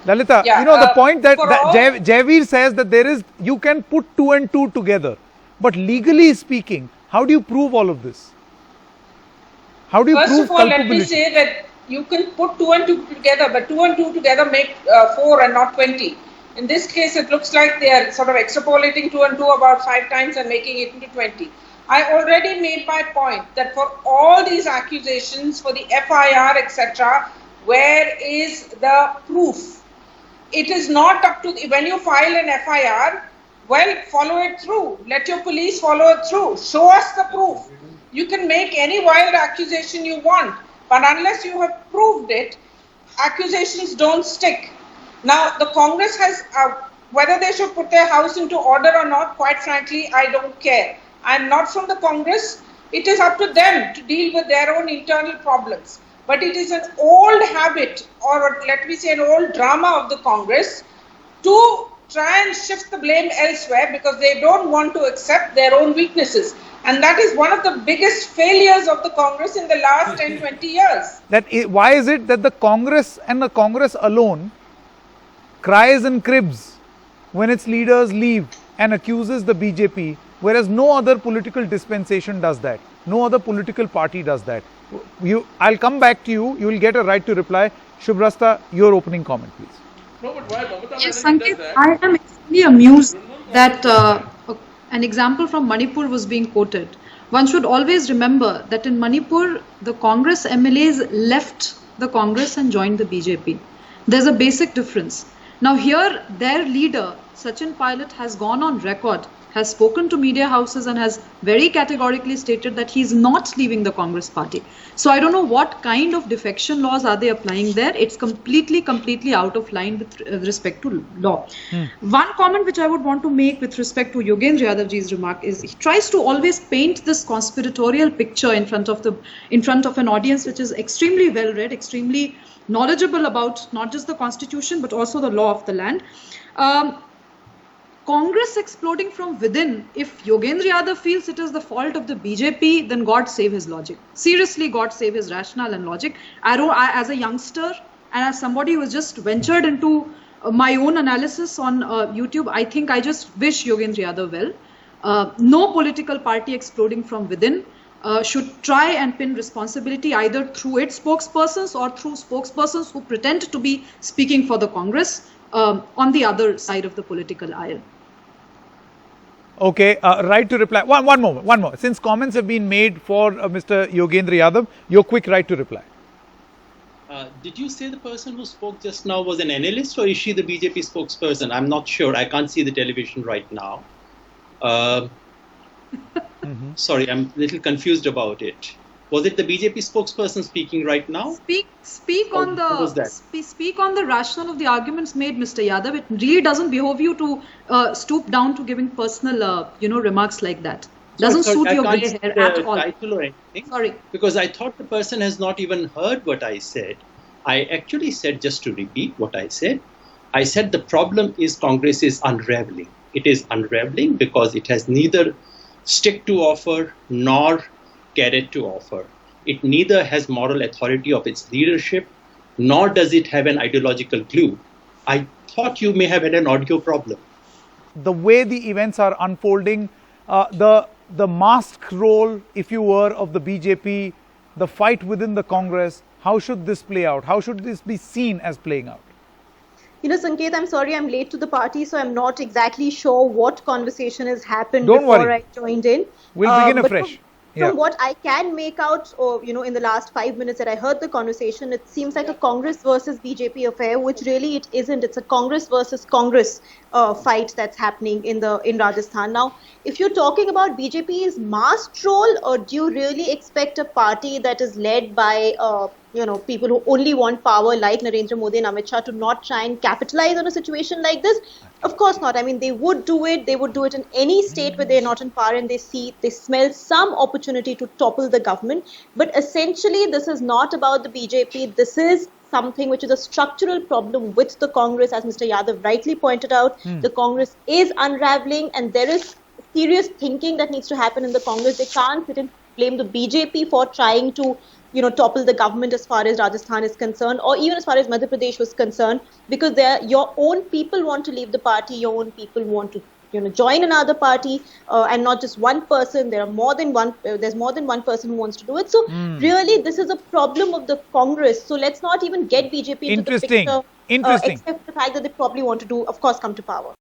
Lalita, Yeah, the point that all- Jaiveer says that you can put 2 and 2 together. But legally speaking, how do you prove all of this? How do you First prove of all, let culpability? me say that you can put 2 and 2 together, but 2 and 2 together make 4 and not 20. In this case, it looks like they are sort of extrapolating 2 and 2 about 5 times and making it into 20. I already made my point that for all these accusations, for the FIR, etc., where is the proof? It is not up to, when you file an FIR, well, follow it through. Let your police follow it through. Show us the proof. You can make any wild accusation you want, but unless you have proved it, accusations don't stick. Now, the Congress has, whether they should put their house into order or not, quite frankly, I don't care. I'm not from the Congress. It is up to them to deal with their own internal problems. But it is an old habit, or let me say an old drama of the Congress, to try and shift the blame elsewhere because they don't want to accept their own weaknesses. And that is one of the biggest failures of the Congress in the last 10, 20 years. Why is it that the Congress and the Congress alone cries and cribs when its leaders leave and accuses the BJP, whereas no other political dispensation does that? No other political party does that. I'll come back to you. You will get a right to reply. Shubrasta, your opening comment, please. No, but why Mamata Yes, Banerjee Sanket, does that? I am extremely amused that an example from Manipur was being quoted. One should always remember that in Manipur, the Congress MLAs left the Congress and joined the BJP. There's a basic difference. Now here, their leader, Sachin Pilot, has gone on record, has spoken to media houses and has very categorically stated that he's not leaving the Congress party. So I don't know what kind of defection laws are they applying there. It's completely out of line with respect to law. One comment which I would want to make with respect to Yogendra Yadavji's remark is he tries to always paint this conspiratorial picture in front of an audience which is extremely well read, extremely knowledgeable about not just the constitution but also the law of the land. Congress exploding from within, if Yogendra Yadav feels it is the fault of the BJP, then God save his logic. Seriously, God save his rationale and logic. I, as a youngster and as somebody who has just ventured into my own analysis on YouTube, I think I just wish Yogendra Yadav well. No political party exploding from within should try and pin responsibility either through its spokespersons or through spokespersons who pretend to be speaking for the Congress on the other side of the political aisle. Okay, right to reply. One moment. Since comments have been made for Mr. Yogendra Yadav, your quick right to reply. Did you say the person who spoke just now was an analyst or is she the BJP spokesperson? I'm not sure. I can't see the television right now. Sorry, I'm a little confused about it. Was it the BJP spokesperson speaking right now? Speak on the rationale of the arguments made, Mr. Yadav. It really doesn't behove you to stoop down to giving personal, remarks like that. Doesn't suit your grey hair at all. Title or anything. Sorry. Because I thought the person has not even heard what I said. I actually said, just to repeat what I said the problem is Congress is unraveling. It is unraveling because it has neither stick to offer nor carrot to offer. It neither has moral authority of its leadership, nor does it have an ideological glue. I thought you may have had an audio problem. The way the events are unfolding, the masked role, if you were, of the BJP, the fight within the Congress, how should this play out? How should this be seen as playing out? Sanket, I'm sorry I'm late to the party, so I'm not exactly sure what conversation has happened I joined in. We'll begin afresh. From what I can make out, in the last 5 minutes that I heard the conversation, it seems like a Congress versus BJP affair, which really it isn't. It's a Congress versus Congress fight that's happening in Rajasthan. Now, if you're talking about BJP's masked role, or do you really expect a party that is led by people who only want power like Narendra Modi and Amit Shah to not try and capitalize on a situation like this? Of course not. I mean, they would do it. They would do it in any state where they're not in power and they smell some opportunity to topple the government. But essentially, this is not about the BJP. This is something which is a structural problem with the Congress, as Mr. Yadav rightly pointed out. The Congress is unraveling and there is serious thinking that needs to happen in the Congress. They can't sit and blame the BJP for trying to topple the government as far as Rajasthan is concerned, or even as far as Madhya Pradesh was concerned, because your own people want to leave the party, your own people want to join another party, and not just one person. There are more than one. There's more than one person who wants to do it. So really, this is a problem of the Congress. So let's not even get BJP into the picture. Interesting. Except the fact that they probably want to do, of course, come to power.